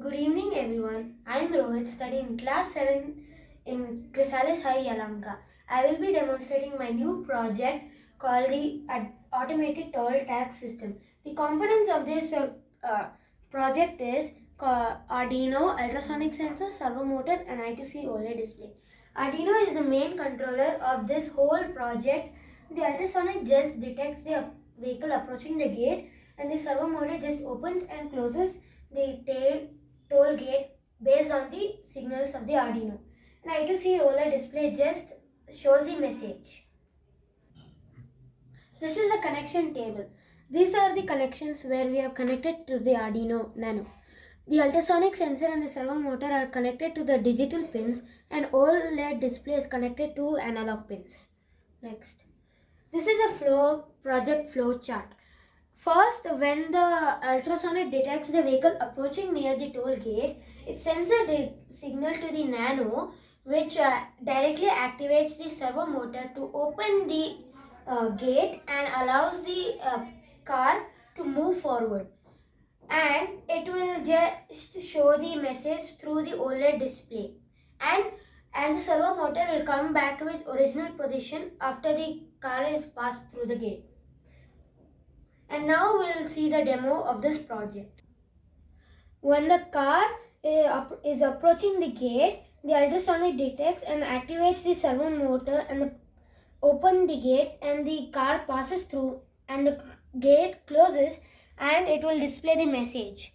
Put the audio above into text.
Good evening everyone. I am Rohit studying in class 7 in Chrysalis High, Yelahanka. I will be demonstrating my new project called the Automated Toll Tag System. The components of this project is Arduino, Ultrasonic Sensor, Servo Motor and I2C OLED Display. Arduino is the main controller of this whole project. The ultrasonic just detects the vehicle approaching the gate, and the servo motor just opens and closes the toll gate based on the signals of the Arduino. And I2C OLED display just shows the message. This is the connection table. These are the connections where we have connected to the Arduino NANO. The ultrasonic sensor and the servo motor are connected to the digital pins, and OLED display is connected to analog pins. Next. This is a project flow chart. First, when the ultrasonic detects the vehicle approaching near the toll gate, it sends a signal to the NANO, which directly activates the servo motor to open the gate and allows the car to move forward. And it will just show the message through the OLED display. And the servo motor will come back to its original position after the car is passed through the gate. And now we'll see the demo of this project. When the car is approaching the gate, the ultrasonic detects and activates the servo motor and open the gate, and the car passes through and the gate closes and it will display the message.